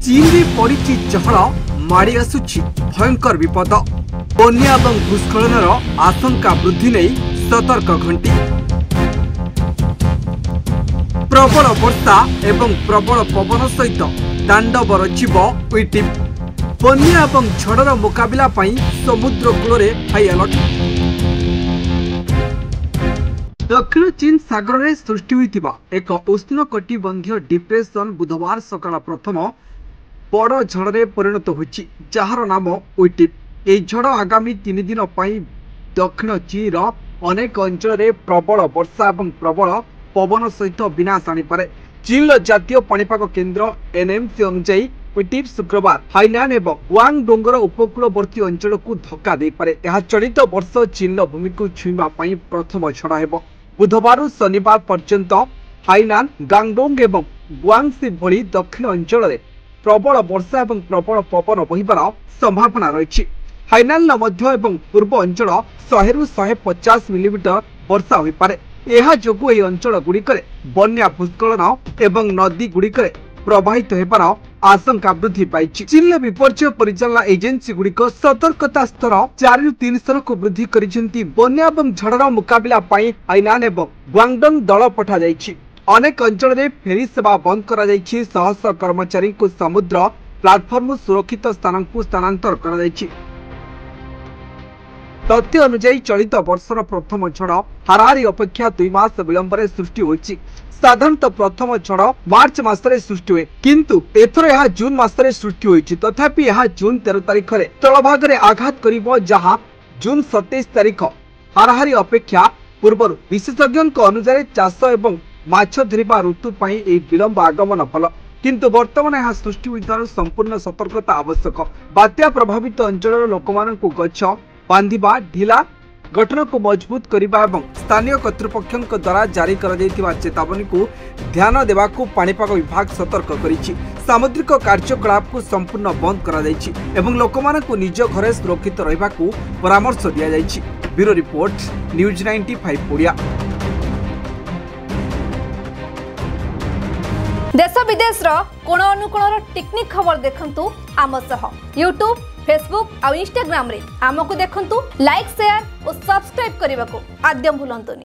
चीन में पड़ी चहल माड़ी आसुछि भयंकर विपद। बन्या और भूस्खलनर आशंका वृद्धि नहीं सतर्क घंटी। प्रबल वर्षा एवं प्रबल पवन सहित तांडव रचिब विटिप। बन्या और झड़र मुकाबला पई समुद्र कूल हाई अलर्ट। दक्षिण चीन सागर में सृष्टि होइतिबा एक उष्णकटिबंधीय डिप्रेशन बुधवार सकाळ प्रथम बड़ झड़े परिणत होइछि, जार नाम विटिप। यह झड़ आगामी 3 दिन पई दक्षिण चीन अनेक अंचल में प्रबल वर्षा और प्रबल पवन सहित विनाश आनीपे। चीन जातीय पाणीपाग केन्द्र एनएमसी अनुसार विटिप शुक्रवार हाइनान एवं वांग डोंगर उपकूलवर्ती अंचल को धक्का दे पारे। यह चलित वर्ष चीन भूमि को छुईवा प्रथम झड़ हेब। बुधवार शनिवार पर्यंत हाइनान, गांगडोंग एवं गुआंगसी भली दक्षिण अंचल में प्रबल वर्षा और प्रबल पवन बहिबार संभावना रही। हाइनान मध्य एवं पूर्व अंचल 100 ରୁ 150 मिलीमीटर वर्षा हो पारे। यह जोगु यह अंचल गुड़िकर बन्या, भूस्खलन एवं नदी गुड़िकर प्रवाहित होबार आशंका वृद्धि पाई। चीन विपर्यय परिचालना एजेंसी गुड़िक सतर्कता स्तर 4 ରୁ 3 स्तर को वृद्धि करिसेंती। बन्या और झड़र मुकाबला पाई हाइनान एवं गुआंगडोंग दल पठा जाइछि। अनेक अंचल में फेरी सेवा बंद करा जाइछि। शह शह कर्मचारी को समुद्र प्लाटफर्म सुरक्षित स्थान को स्थानांतर करा जाइछि। तथ्य अनुसार चलित वर्षर प्रथम झड़ हाराहारी अपेक्षा 2 मास विलंब सृष्टि होइछि। साधारणतः प्रथम झड़ मार्च मासरे सृष्टि हुए, किंतु एथर यह जून मासरे सृष्टि होइछि। तथापि यह जून 13 तारिख रे तलभाग रे आघात करिबो, जहां जून 27 तारिख हाराहारी अपेक्षा पूर्व। विशेषज्ञ अनुसार चाष एवं माछ धरिबा ऋतु पई ए विलंब आगमन फल, किंतु वर्तमान यह सृष्टि होइतार संपूर्ण सतर्कता आवश्यक। बात्या प्रभावित अंचल लोकमाननकु गछ बांधिबा, ढिला गठन को मजबूत करने और स्थानीय कर्तृपक्षों द्वारा जारी कर चेतावनी को ध्यान देवा पाणीपाग विभाग सतर्क करिछि। सामुद्रिक कार्यकलाप को संपूर्ण बंद करा जाइछि एवं लोकमाननकु निज घरे सुरक्षित रहिबा को परामर्श दिया जाइछि। Bureau report, news 95 Odia. देश विदेश कोण अनुकोणर टेक्निक खबर देखंतु आम सह यूट्यूब, फेसबुक और इंस्टाग्राम रे आमको देखंतु। लाइक, शेयर और सब्सक्राइब करने को आद्यम भूलंतुनि।